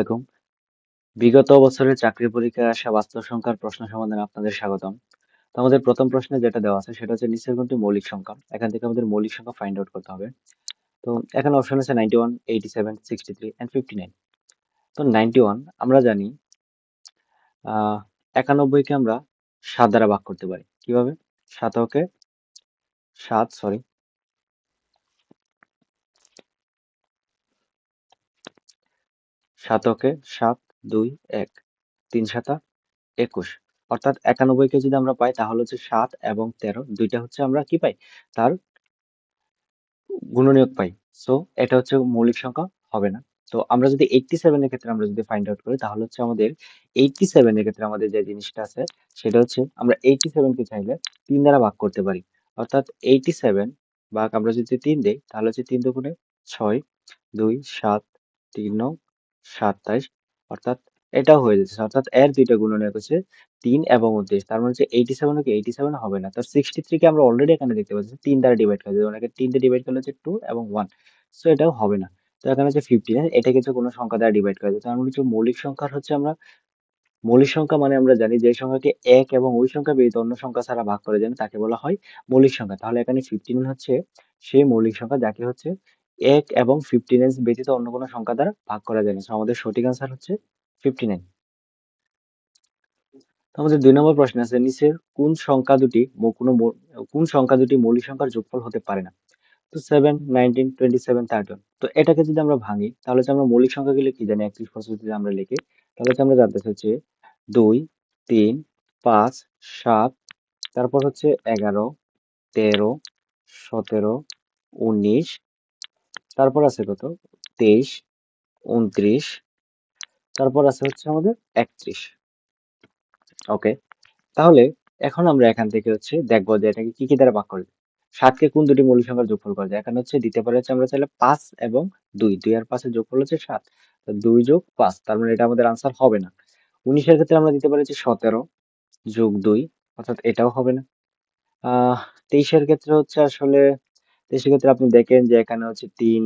আলাইকুম। বিগত বছরের চাকরি পরীক্ষায় আসা বাস্তব সংখ্যার প্রশ্ন সমাধানে আপনাদের স্বাগতম। তো আমাদের প্রথম প্রশ্নে যেটা দেওয়া আছে সেটা হচ্ছে নিচের কোনটি মৌলিক সংখ্যা। এখান থেকে আমাদের মৌলিক সংখ্যা ফাইন্ড আউট করতে হবে। তো এখানে অপশন আছে 91, 87, 63 এন্ড 59। তো 91 আমরা জানি 91 কে আমরা 7 দ্বারা ভাগ করতে পারি। কিভাবে? 7 2 1 3 7 21, অর্থাৎ 91 কে যদি আমরা পাই তাহলে হচ্ছে 7 এবং 13 দুইটা হচ্ছে আমরা কি পাই, তার গুণনীয়ক পাই। সো এটা হচ্ছে মৌলিক সংখ্যা হবে না। তো আমরা যদি 87 এর ক্ষেত্রে আমরা যদি ফাইন্ড আউট করি তাহলে হচ্ছে আমাদের 87 এর ক্ষেত্রে আমাদের যে জিনিসটা আছে সেটা হচ্ছে আমরা 87 কে চাইলে 3 দ্বারা ভাগ করতে পারি। অর্থাৎ 87 ভাগ আমরা যদি 3 দেই তাহলে হচ্ছে 3 দুগুণে 6, 2 7, 3 9 27, অর্থাৎ এটাও হয়ে যাচ্ছে। অর্থাৎ এর দুইটা গুণনীয়ক হচ্ছে 3 এবং 29। তার মানে হচ্ছে 87 কি 87 হবে না। তো 63 কে আমরা অলরেডি এখানে দেখতে পাচ্ছি 3 দ্বারা ডিভাইড করা যায়। ওনাকে 3 দিয়ে ডিভাইড করলে হচ্ছে 2 এবং 1। সো এটাও হবে না। তো এখানে হচ্ছে 59, এটাকে হচ্ছে কোনো সংখ্যা দ্বারা ডিভাইড করা যায়। তার মানে হচ্ছে মৌলিক সংখ্যার হচ্ছে আমরা মৌলিক সংখ্যা মানে আমরা জানি যে সংখ্যাকে 1 এবং ওই সংখ্যা ব্যতীত অন্য সংখ্যা ছাড়া ভাগ করা যায় না তাকে বলা হয় মৌলিক সংখ্যা। তাহলে এখানে 59 হচ্ছে সেই মৌলিক সংখ্যা যাকে হচ্ছে 1 এবং 59 ব্যতীত অন্য কোনো সংখ্যা দ্বারা ভাগ করা যায় না। সো আমাদের সঠিক আনসার হচ্ছে 59। তো আমাদের 2 নম্বর প্রশ্ন আছে নিচের কোন সংখ্যা দুটি মৌলিক সংখ্যার যোগফল হতে পারে না। তো 7, 19, 27, 31। তো এটাকে যদি আমরা ভাঙি তাহলে হচ্ছে আমরা মৌলিক সংখ্যাগুলো কি জানি 31 পদ্ধতিতে আমরা লিখি। তাহলে হচ্ছে আমরা জানতে চাচ্ছি 2, 3, 5, 7, তারপর হচ্ছে 11, 13, 17, 19, তারপর আছে কত 23, 29, তারপর আছে হচ্ছে আমাদের 31। ওকে, তাহলে এখন আমরা এখান থেকে হচ্ছে দেখবো যে এটাকে কি কি দ্বারা ভাগ করে। 7 কে কোন দুটি মৌলিক সংখ্যার যোগফল করা যায়। এখানে হচ্ছে দিতে পারে হচ্ছে আমরা চাইলে 5 এবং 2, 2 আর 5 এর যোগফল হচ্ছে 7। তো 2 যোগ 5, তার মানে এটা আমাদের আনসার হবে না। 19 এর ক্ষেত্রে আমরা দিতে পারি হচ্ছে 17 যোগ 2, অর্থাৎ এটাও হবে না। আহ 23 এর ক্ষেত্রে হচ্ছে আসলে 23 এর ক্ষেত্রে আপনি দেখেন যে এখানে হচ্ছে 3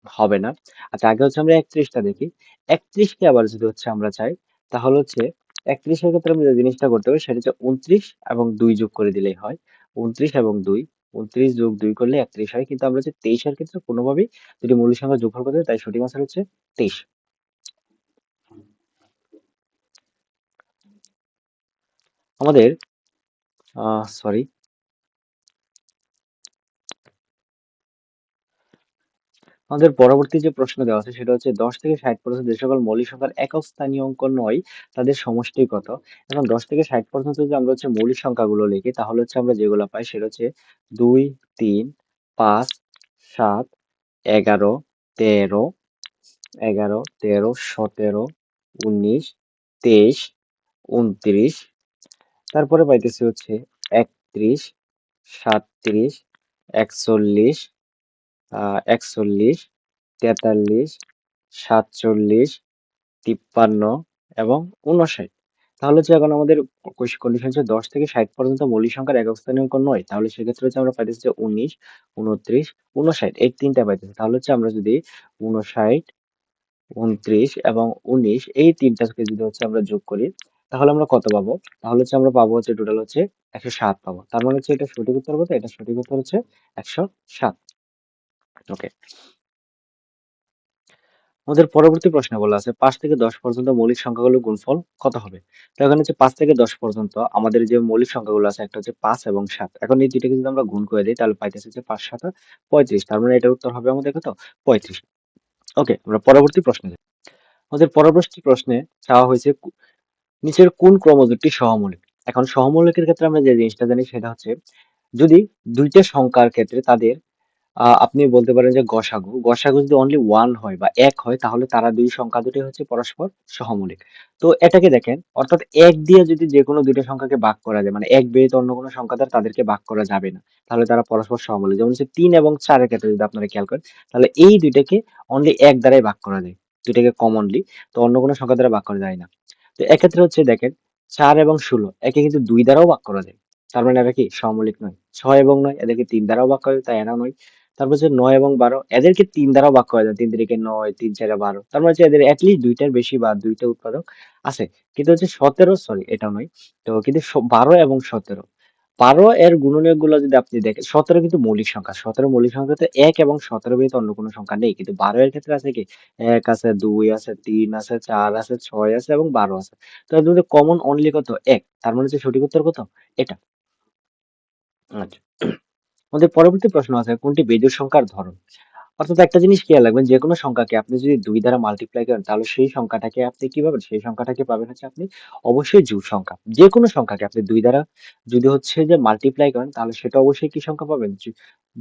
হবে না। আচ্ছা, আগে হচ্ছে আমরা 31টা দেখি। 31 কে আবার যদি হচ্ছে আমরা চাই তাহলে হচ্ছে 31 এর ক্ষেত্রে আমরা যে জিনিসটা করতে পারি সেটা হচ্ছে 29 এবং 2 যোগ করে দিলেই হয়। 29 এবং 2, 29 যোগ 2 করলে 31 হয়। কিন্তু আমরা হচ্ছে 23 এর ক্ষেত্রে কোনোভাবেই দুটি মৌলিক সংখ্যা যোগফল করতে পারি, তাই সঠিক আনসার হচ্ছে 23। আমাদের সরি আমাদের পরবর্তী যে প্রশ্ন দেওয়া আছে সেটা হচ্ছে 10 থেকে 60 পর্যন্ত যে সকল মৌলিক সংখ্যার একক স্থানীয় অঙ্ক নয় তাদের সমষ্টি কত। এখন 10 থেকে 60 পর্যন্ত যদি আমরা হচ্ছে মৌলিক সংখ্যাগুলো লিখি তাহলে হচ্ছে আমরা যেগুলো পাই সেটা হচ্ছে 2, 3, 5, 7, 11, 13, 17, 19, 23, 29, তারপরে পাইতেছি হচ্ছে 31, 37, 41, 41, 43, 47, 53 এবং 59। তাহলে হচ্ছে এখন আমাদের কন্ডিশন হচ্ছে 10 থেকে 60 পর্যন্ত মৌলিক সংখ্যার একক স্থানীয় অঙ্ক নয়। তাহলে সেক্ষেত্রে হচ্ছে আমরা পাইতেছি যে 19, 29, 59 এই তিনটা পাইতেছি। তাহলে হচ্ছে আমরা যদি 59, 29 এবং 19 এই তিনটাকে যদি হচ্ছে আমরা যোগ করি তাহলে আমরা কত পাবো? তাহলে হচ্ছে আমরা পাবো হচ্ছে টোটাল হচ্ছে 107 পাবো। তার মানে হচ্ছে এটা সঠিক উত্তর কত? এটা সঠিক উত্তর হচ্ছে 107। ওকে, আমাদের পরবর্তী প্রশ্নে বলা আছে 5 থেকে 10 পর্যন্ত মৌলিক সংখ্যাগুলোর গুণফল কত হবে। তো এখানে হচ্ছে 5 থেকে 10 পর্যন্ত আমাদের যে মৌলিক সংখ্যাগুলো আছে একটা হচ্ছে 5 এবং 7। এখন এই দুইটাকে যদি আমরা গুণ করে দিই তাহলে পাইতেছি যে 5 7 35। তার মানে এটার উত্তর হবে আমাদের কত? 35। ওকে, আমরা পরবর্তী প্রশ্নে যাই। আমাদের পরবর্তী প্রশ্নে চাওয়া হয়েছে নিচের কোন ক্রম দুটি সহমৌলিক। এখন সহমৌলিকের ক্ষেত্রে আমরা যে জিনিসটা জানি সেটা হচ্ছে যদি দুইটা সংখ্যার ক্ষেত্রে তাদের আপনি বলতে পারেন যে গসাগু যদি অনলি ওয়ান হয় বা এক হয় তাহলে তারা দুই সংখ্যা দুটি হচ্ছে পরস্পর সহমৌলিক। তো এটাকে দেখেন, অর্থাৎ এক দিয়ে যদি যে কোনো দুইটা সংখ্যাকে ভাগ করা যায় মানে এক ব্যতীত অন্য কোনো সংখ্যা দ্বারা তাদেরকে ভাগ করা যাবে না, তাহলে তারা পরস্পর সহমৌলিক। যেমন হচ্ছে 3 এবং 4 এর ক্ষেত্রে যদি আপনারা খেয়াল করেন তাহলে এই দুইটাকে অনলি এক দ্বারাই ভাগ করা যায়, দুইটাকে কমনলি, তো অন্য কোনো সংখ্যা দ্বারা ভাগ করা যায় না। তো এক্ষেত্রে হচ্ছে দেখেন 4 এবং 16 একে কিন্তু 2 দ্বারাও ভাগ করা যায়, তার মানে এরা কি সহমৌলিক নয়। 6 এবং 9 এদেরকে 3 দ্বারাও ভাগ করা যায়, তাই এরা নয়। তারপর হচ্ছে 9 এবং 12 এদেরকে 3 দ্বারাও ভাগ করা যায়, 3 তিরিকে 9, 3 চারে 12, তার মানে হচ্ছে এদের অ্যাটলিস্ট দুইটার বেশি বা দুইটা উৎপাদক আছে। কিন্তু হচ্ছে 17, সরি এটা নয়। তো কিন্তু 12 এবং 17, 12 এর গুণনীয়ক গুলো যদি আপনি দেখেন, 17 কিন্তু মৌলিক সংখ্যা, 17 মৌলিক সংখ্যাতে 1 এবং 17 ব্যতীত অন্য কোনো সংখ্যা নেই, কিন্তু 12 এর ক্ষেত্রে আছে কি 1 আছে, 2 আছে, 3 আছে, 4 আছে, 6 আছে এবং 12 আছে। তো এর মধ্যে কমন অনলি কত 1, তার মানে হচ্ছে সঠিক উত্তর কত এটা। আচ্ছা, আমাদের পরবর্তী প্রশ্ন আছে কোনটি বেজোড় সংখ্যার ধরন। অর্থাৎ একটা জিনিস খেয়াল রাখবেন, যে কোনো সংখ্যাকে আপনি যদি 2 দ্বারা মাল্টিপ্লাই করেন তাহলে সেই সংখ্যাটাকে আপনি কি পাবেন, সেই সংখ্যাটাকে পাবেন হচ্ছে আপনি অবশ্যই জোড় সংখ্যা। যে কোনো সংখ্যাকে আপনি 2 দ্বারা যদি হচ্ছে যে মাল্টিপ্লাই করেন তাহলে সেটা অবশ্যই কি সংখ্যা পাবেন,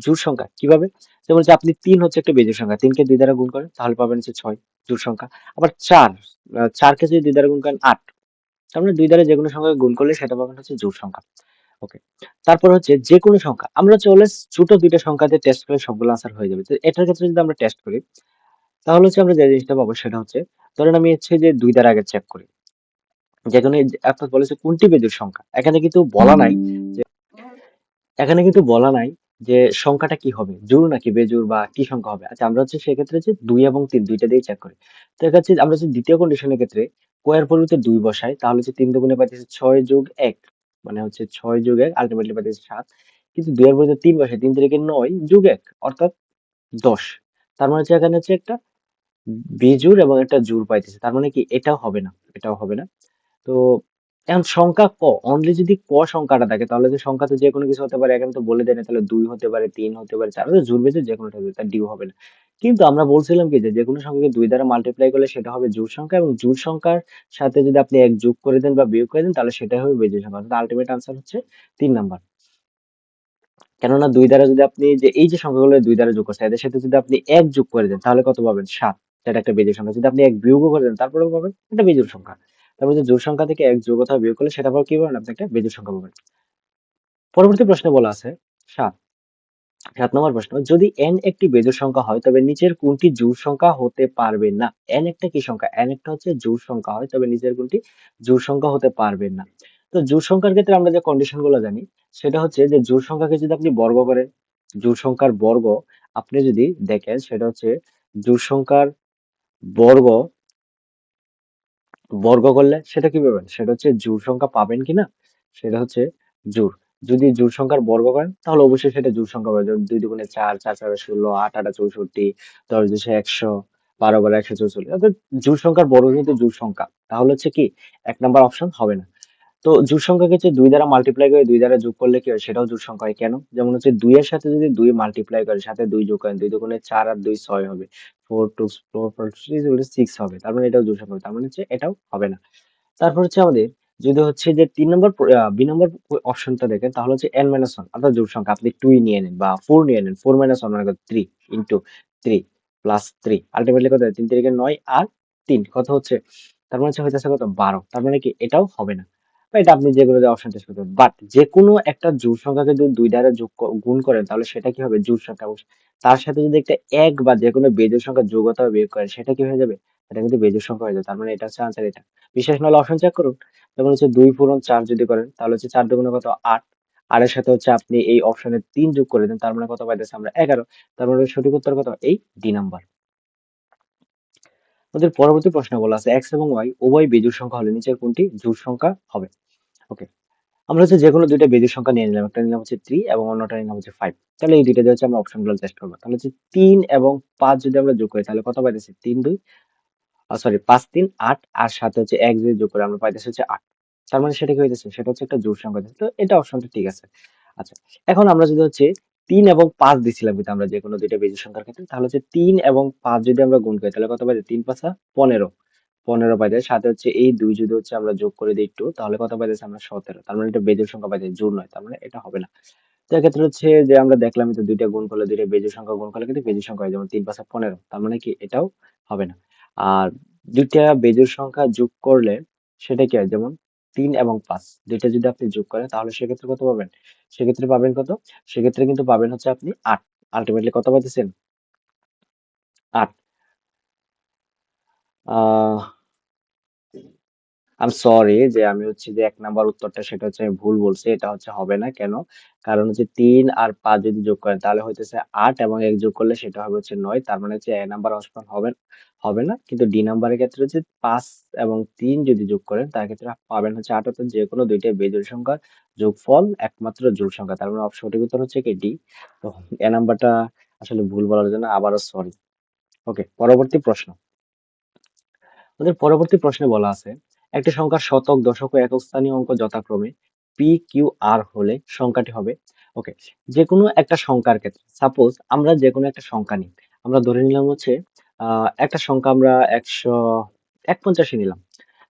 জোড় সংখ্যা। কিভাবে? যেমন হচ্ছে আপনি 3 হচ্ছে একটা বেজোড় সংখ্যা, 3 কে 2 দ্বারা গুণ করেন তাহলে পাবেন হচ্ছে 6, জোড় সংখ্যা। আবার 4, 4 কে যদি 2 দ্বারা গুণ করেন 8, তার মানে 2 দ্বারা যে কোনো সংখ্যাকে গুণ করলে সেটা পাবেন হচ্ছে জোড় সংখ্যা। ওকে, তারপর হচ্ছে যে কোনো সংখ্যা আমরা চলে ছোট দুইটা সংখ্যাতে টেস্ট করে সবগুলো আনসার হয়ে যাবে। তো এটার ক্ষেত্রে যদি আমরা টেস্ট করি তাহলে হচ্ছে আমরা যে জিনিসটা পাবো সেটা হচ্ছে, ধরেন আমি হচ্ছে যে 2 দ্বারা আগে চেক করি, যেখানে আপনার বলেছে কোনটি বেজোড় সংখ্যা, এখানে কিন্তু বলা নাই যে, এখানে কিন্তু বলা নাই যে সংখ্যাটা কি হবে, জোড় নাকি বেজোড় বা কি সংখ্যা হবে। আচ্ছা, আমরা হচ্ছে সেক্ষেত্রে যে 2 এবং 3 দুইটা দিয়ে চেক করি। তো এক্ষেত্রে আমরা হচ্ছে দ্বিতীয় কন্ডিশনের ক্ষেত্রে কয়ের পরিবর্তে 2 বসাই তাহলে হচ্ছে 3 দুগুণে পাইতেছি 6 যোগ 1, মানে হচ্ছে 6 যোগ 1 আলটিমেটলি পাইতেছি 7। কিন্তু 2 এর পরিবর্তে 3 বসাই, 3 তিরিকে 9 যোগ 1 অর্থাৎ 10। তার মানে হচ্ছে এখানে হচ্ছে একটা বেজোড় এবং একটা জোড় পাইতেছে, তার মানে কি এটাও হবে না, এটাও হবে না। তো এখন সংখ্যা ক, অনলি যদি ক সংখ্যাটা থাকে তাহলে যে সংখ্যা তো যে কোনো কিছু হতে পারে, এখানে তো বলে দেয় না, তাহলে 2 হতে পারে, 3 হতে পারে, 4 জোড় বেজোড় যে কোনোটা হবে, তার ডিউ হবে না। কিন্তু আমরা বলছিলাম কি যে কোনো সংখ্যাকে 2 দ্বারা মাল্টিপ্লাই করলে সেটা হবে জোড় সংখ্যা, এবং জোড় সংখ্যার সাথে যদি আপনি 1 যোগ করে দেন বা বিয়োগ করে দেন তাহলে সেটাই হবে বেজোড় সংখ্যা। অর্থাৎ আলটিমেট আনসার হচ্ছে 3 নাম্বার। কেননা 2 দ্বারা যদি আপনি যে এই যে সংখ্যাগুলো 2 দ্বারা যোগ করছে এদের সাথে যদি আপনি 1 যোগ করে দেন তাহলে কত পাবেন, 7, সেটা একটা বেজোড় সংখ্যা। যদি আপনি 1 বিয়োগও করে দেন তারপরেও পাবেন এটা বেজোড় সংখ্যা। তারপরে যে জোড় সংখ্যা থেকে 1 যোগ অথবা বিয়োগ করলে সেটা আবার কি পাবেন, আপনি একটা বেজোড় সংখ্যা পাবেন। পরবর্তী প্রশ্নে বলা আছে 7, 7 নম্বর প্রশ্ন, যদি n একটি বেজোড় সংখ্যা হয় তবে নিচের কোনটি জোড় সংখ্যা হতে পারবে না। n একটা কি সংখ্যা, n একটা হচ্ছে জোড় সংখ্যা হয় তবে নিচের কোনটি জোড় সংখ্যা হতে পারবে না। তো জোড় সংখ্যার ক্ষেত্রে আমরা যে কন্ডিশন গুলো জানি সেটা হচ্ছে যে জোড় সংখ্যাকে যদি আপনি বর্গ করেন, জোড় সংখ্যার বর্গ আপনি যদি দেখেন সেটা হচ্ছে জোড় সংখ্যার বর্গ, বর্গ করলে সেটা কি পাবেন, সেটা হচ্ছে জোড় সংখ্যা পাবেন কিনা, সেটা হচ্ছে জোড়। যদি জোড় সংখ্যার বর্গ করেন তাহলে অবশ্যই সেটা জোড় সংখ্যা পাবেন। যেমন 2 দুগুণে 4, 4 চারে 16, 8 আটা 64, 10 দুশে 100, 12 বারো 144, অর্থাৎ জোড় সংখ্যার বর্গ কিন্তু জোড় সংখ্যা, তাহলে হচ্ছে কি 1 নাম্বার অপশন হবে না। তো জোড় সংখ্যাকে হচ্ছে 2 দ্বারা মাল্টিপ্লাই করে 2 দ্বারা যোগ করলে কি হয়, সেটাও জোড় সংখ্যা হয়। কেন? যেমন হচ্ছে 2 এর সাথে যদি 2 মাল্টিপ্লাই করে সাথে 2 যোগ করেন, 2 দুগুণে 4 আর 2 6 হবে, 4 2 4 4 6 হবে, তার মানে এটাও জোড় সংখ্যা হবে। তার মানে হচ্ছে এটাও হবে না। তারপর হচ্ছে আমাদের যদি হচ্ছে যে 3 নম্বর বি নম্বর অপশনটা দেখেন তাহলে হচ্ছে n মাইনাস ওয়ান, অর্থাৎ জোড় সংখ্যা আপনি 2 নিয়ে নেন বা 4 নিয়ে নেন, 4 মাইনাস ওয়ান মানে কত, 3 ইন্টু 3 প্লাস 3, আলটিমেটলি কত, 3 তিরিকে 9 আর 3 কত হচ্ছে, তার মানে হচ্ছে হইতেছে কত, 12। তার মানে কি এটাও হবে না। বা এটা আপনি যে কোনো অপশন টেস্ট করতে পারেন, বাট যে কোনো একটা জোড় সংখ্যাকে যদি 2 দ্বারা গুণ করেন তাহলে সেটা কি হবে, জোড় সংখ্যা। এবং তার সাথে যদি একটা এক বা যে কোনো বেজোড় সংখ্যা যোগ অথবা বিয়োগ করেন সেটা কি হয়ে যাবে, এটা কিন্তু বেজোড় সংখ্যা হয়ে যাবে। তার মানে এটা হচ্ছে আনসার এটা। বিশেষ নাহলে অপশন চেক করুন। যেমন হচ্ছে 2 পূরণ 4 যদি করেন তাহলে হচ্ছে 4 দুগুণে কত, 8, আর এর সাথে হচ্ছে আপনি এই অপশনে 3 যোগ করে দেন তার মানে কত পাইতেছি আমরা, 11। তার মানে সঠিক উত্তর কত, এই ডি নাম্বার। আমাদের পরবর্তী প্রশ্ন বলা আছে x এবং y উভয় বেজোড় সংখ্যা হলে নিচের কোনটি জোড় সংখ্যা হবে। ওকে, আমরা হচ্ছে যে কোনো দুইটা বেজোড় সংখ্যা নিয়ে নিলাম, একটা নিলাম হচ্ছে 3 এবং অন্যটা নিলাম হচ্ছে 5। তাহলে এই দুইটা দিয়ে হচ্ছে আমরা অপশনগুলো টেস্ট করবো। তাহলে হচ্ছে 3 এবং 5 যদি আমরা যোগ করি তাহলে কত পাইতেছি, 3 2, সরি 5 3 8, আর সাথে হচ্ছে 1 যদি যোগ করে আমরা পাইতেছি হচ্ছে 8। তার মানে সেটা কি হইতেছে, সেটা হচ্ছে একটা জোড় সংখ্যা হইতেছে। তো এটা অপশনটা ঠিক আছে। আচ্ছা, এখন আমরা যদি হচ্ছে 3 এবং 5 দিছিলাম কিন্তু আমরা যে কোনো দুইটা বেজোড় সংখ্যার ক্ষেত্রে, তাহলে হচ্ছে 3 এবং 5 যদি আমরা গুণ করি তাহলে কত পাই, 3 5 15, 15 পাই যায়। সাথে হচ্ছে এই 2 যদি হচ্ছে আমরা যোগ করে দিই একটু তাহলে কত পাইতেছি আমরা, 17। তার মানে এটা বেজোড় সংখ্যা পাইতেছি, জোড় নয়, তার মানে এটা হবে না। তো এক্ষেত্রে হচ্ছে যে আমরা দেখলাম তো দুইটা গুণ করলে, দুইটা বেজোড় সংখ্যা গুণ করলে কিন্তু বেজোড় সংখ্যা হয়, যেমন 3 5 15, তার মানে কি এটাও হবে না। আর দুইটা বেজোড় সংখ্যা যোগ করলে সেটা কি হয়, যেমন 3 এবং 5 দুইটা যদি আপনি যোগ করেন তাহলে সেক্ষেত্রে কত পাবেন, সেক্ষেত্রে পাবেন কত, সেক্ষেত্রে কিন্তু পাবেন হচ্ছে আপনি 8। আলটিমেটলি কত পাইতেছেন, 8। আহ আই এম সরি যে আমি হচ্ছে যে ১ নাম্বার উত্তরটা সেটা হচ্ছে আমি ভুল বলছি। এটা হচ্ছে হবে না। কেন? কারণ হচ্ছে ৩ আর ৫ যদি যোগ করেন তাহলে হইতেছে ৮ এবং ১ যোগ করলে সেটা হবে হচ্ছে ৯। তার মানে হচ্ছে এ নাম্বার অপশন হবে হবে না। কিন্তু ডি নাম্বারের ক্ষেত্রে হচ্ছে ৫ এবং ৩ যদি যোগ করেন তার ক্ষেত্রে পাবেন হচ্ছে ৮ অর্থাৎ যেকোনো ২ টাই বেজোড় সংখ্যার যোগফল একমাত্র জোড় সংখ্যা। তার মানে সঠিক উত্তর হচ্ছে কি ডি। তো এ নাম্বারটা আসলে ভুল বলার জন্য আবারও সরি। ওকে, পরবর্তী প্রশ্ন। আমাদের পরবর্তী প্রশ্নে বলা আছে একটি সংখ্যার শতক, দশক ও একক স্থানীয় অঙ্ক যথাক্রমে পি, কিউ, আর হলে সংখ্যাটি হবে। ওকে, যে কোনো একটা সংখ্যার ক্ষেত্রে সাপোজ আমরা যে কোনো একটা সংখ্যা নিই, আমরা ধরে নিলাম হচ্ছে একটা সংখ্যা আমরা ১৫০ নিলাম।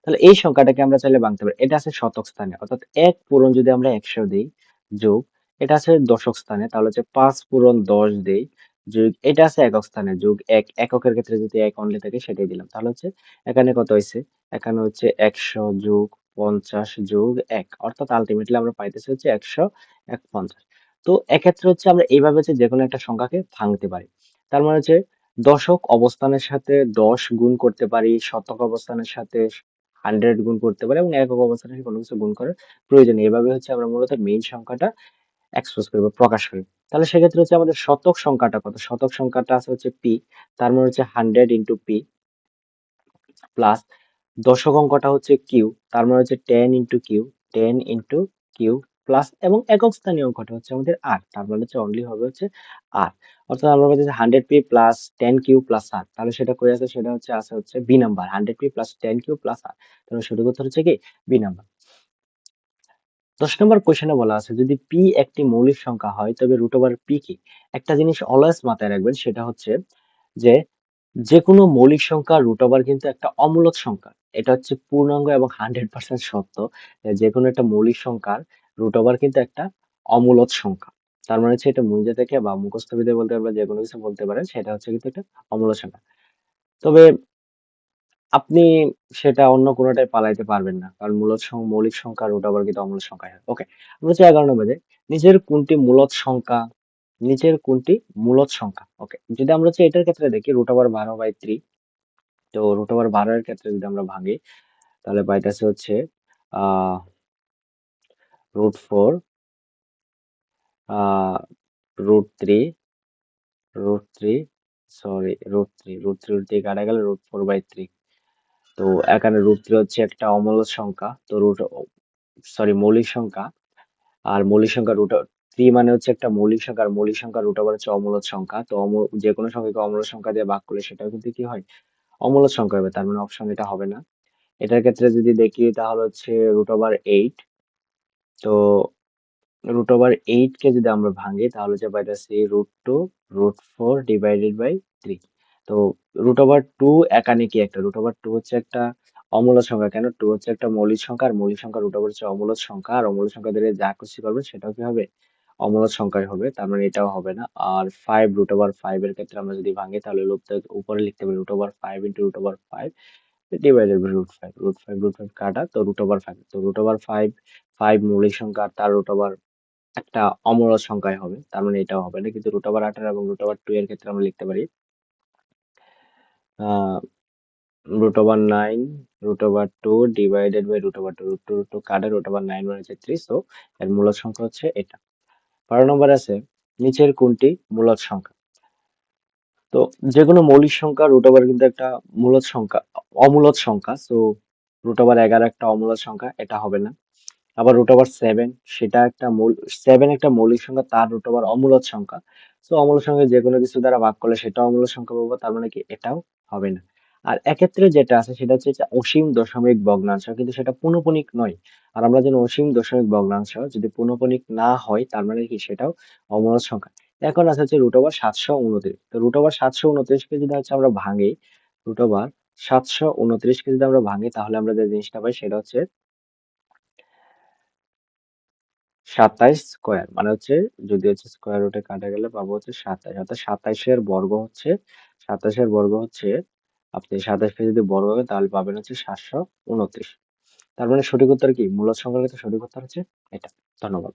তাহলে এই সংখ্যাটাকে আমরা চাইলে ভাঙতে পারি। এটা আছে শতক স্থানে, অর্থাৎ ১ পূরণ যদি আমরা ১০০ দিই, যোগ এটা আছে দশক স্থানে, তাহলে হচ্ছে ৫ পূরণ ১০ দেই, যোগ এটা আছে একক স্থানে, যোগ ১ এককের ক্ষেত্রে যদি ১ অনলি থাকে সেটাই দিলাম। তাহলে হচ্ছে এখানে কত হইছে? এখানে হচ্ছে ১০০ যোগ ৫০ যোগ ১, অর্থাৎ আলটিমেটলি আমরা পাইতেছি হচ্ছে ১০০ ১ ৫০। তো এক্ষেত্রে হচ্ছে আমরা এইভাবে হচ্ছে যেকোনো একটা সংখ্যাকে ভাঙতে পারি। তার মানে হচ্ছে দশক অবস্থানের সাথে ১০ গুণ করতে পারি, শতক অবস্থানের সাথে 100 গুণ করতে পারি এবং একক অবস্থানের সাথে কোনো কিছু গুণ করার প্রয়োজন নেই। এভাবে হচ্ছে আমরা মূলত মেইন সংখ্যাটা এক্সপ্রেস করি বা প্রকাশ করি। তাহলে সেক্ষেত্রে হচ্ছে আমাদের শতক সংখ্যাটা কত? শতক সংখ্যাটা আছে হচ্ছে পি, তার মানে হচ্ছে 100 ইন্টু পি, প্লাস দশক অঙ্কটা হচ্ছে কিউ, তার মানে হচ্ছে 10 into Q, 10 into Q, plus এবং একক স্থানীয় অঙ্কটা হচ্ছে আমাদের আর, তার মানে হচ্ছে অনলি হবে হচ্ছে আর। অর্থাৎ আমরা পাচ্ছি 100 P plus 10 Q plus R. তাহলে সেটা কই আছে? সেটা হচ্ছে আছে হচ্ছে B number, 100 P plus 10 Q plus R. তাহলে সঠিক উত্তর হচ্ছে কি বি নাম্বার। ১০ নম্বর কোশ্চেনে বলা আছে যদি পি একটি মৌলিক সংখ্যা হয় তবে রুট ওভার পি কি? একটা জিনিস অলওয়েজ মাথায় রাখবেন, সেটা হচ্ছে যে যেকোনো মৌলিক সংখ্যা রুট ওভার কিন্তু একটা অমূলক সংখ্যা। এটা হচ্ছে পূর্ণাঙ্গ এবং 100% সত্য। যেকোনো একটা মৌলিক সংখ্যার রুট ওভার কিন্তু একটা অমূলক সংখ্যা। তার মানে হচ্ছে এটা মুঞ্জা থেকে বা মুখস্থ বিদ্যায় বলতে পারবেন, যেকোনো কিছু বলতে পারেন, সেটা হচ্ছে কিন্তু একটা অমূলক সংখ্যা। তবে আপনি সেটা অন্য কোনোটায় পালাইতে পারবেন না, কারণ মৌলিক সংখ্যা রুট ওভার কিন্তু অমূলক সংখ্যা হয়। ওকে, আমরা হচ্ছে 11 নম্বরে নিচের কোনটি মূলদ সংখ্যা, নিচের কোনটি মূলদ সংখ্যা। ওকে, যদি আমরা হচ্ছে এটার ক্ষেত্রে দেখি রুট ওভার 12/3, তো রুট ওভার 12 এর ক্ষেত্রে যদি আমরা ভাঙি তাহলে পাইতেছে হচ্ছে আহ √4, আহ √3, √3, সরি √3 কাটা গেলে √4/3। তো এখানে √3 হচ্ছে একটা অমূলক সংখ্যা, তো মৌলিক সংখ্যা। আর মৌলিক সংখ্যা √3 মানে হচ্ছে একটা মৌলিক সংখ্যা, আর মৌলিক সংখ্যা রুট ওভার হচ্ছে অমূলক সংখ্যা। তো যে কোনো সংখ্যাকে অমূলক সংখ্যা দিয়ে ভাগ করলে সেটাও কিন্তু কি হয়? অমূলক সংখ্যা হবে। তার মানে অপশন এটা হবে না। এটার ক্ষেত্রে যদি দেখি তাহলে হচ্ছে √8। তো √8 কে যদি আমরা ভাঙি তাহলে যে পাইতেছি √2, √4 ডিভাইডেড বাই 3। তো √2 এখানে কি একটা √2 হচ্ছে একটা অমূলক সংখ্যা। কেন? 2 হচ্ছে একটা মৌলিক সংখ্যা, আর মৌলিক সংখ্যা √ওভার হচ্ছে অমূলক সংখ্যা, আর অমূলক সংখ্যা দিয়ে যা খুশি করবে সেটাও কি হবে? অমূলক সংখ্যাই হবে। তার মানে এটাও হবে না। আর 5 √5 এর ক্ষেত্রে আমরা যদি ভাঙি তাহলে উপরে লিখতে পারি √5 ইন্টু √5 ডিভাইডেড বাই √5, √5 কাটা, তো √5। তো √5 5 মৌলিক সংখ্যা, আর তার √ওভার একটা অমূলক সংখ্যায় হবে। তার মানে এটাও হবে না। কিন্তু √18 এবং √2 এর ক্ষেত্রে আমরা লিখতে পারি আহ √9, √2 ডিভাইডেড বাই √2, √2 কাটা, √9 মানে হচ্ছে 3। সো এর মূলদ সংখ্যা হচ্ছে এটা। 12 নম্বর আছে নিচের কোনটি মূলদ সংখ্যা। তো যেকোনো মৌলিক সংখ্যা রুট ওভার কিন্তু একটা মূলদ সংখ্যা, অমূলদ সংখ্যা। সো √11 একটা অমূলদ সংখ্যা, এটা হবে না। আবার √7 সেটা একটা 7 একটা মৌলিক সংখ্যা, তার রুট ওভার অমূলদ সংখ্যা। সো অমূলদ সংখ্যা যে কোনো কিছু দ্বারা ভাগ করলে সেটা অমূলদ সংখ্যা পাবো, তার মানে কি এটাও হবে না। আর এক্ষেত্রে যেটা আছে সেটা হচ্ছে যে অসীম দশমিক ভগ্নাংশ, কিন্তু সেটা পুনঃপুনিক নয়। আর আমরা জানি অসীম দশমিক ভগ্নাংশ যদি পুনঃপুনিক না হয় তার মানে কি সেটাও অমূলদ সংখ্যা। এখন আছে হচ্ছে √729। তো √729 কে যদি হচ্ছে আমরা ভাঙি, √729 কে যদি আমরা ভাঙি তাহলে আমরা যে জিনিসটা পাই সেটা হচ্ছে 27 স্কোয়ার, মানে হচ্ছে যদি হচ্ছে স্কোয়ার রুটে কাটা গেলে পাবো হচ্ছে 27, অর্থাৎ 27 এর বর্গ হচ্ছে আপনি 27 কে যদি বর্গ করেন তাহলে পাবেন হচ্ছে 729। তার মানে সঠিক উত্তর কি? মূলদ সংখ্যার ক্ষেত্রে সঠিক উত্তর হচ্ছে এটা। ধন্যবাদ।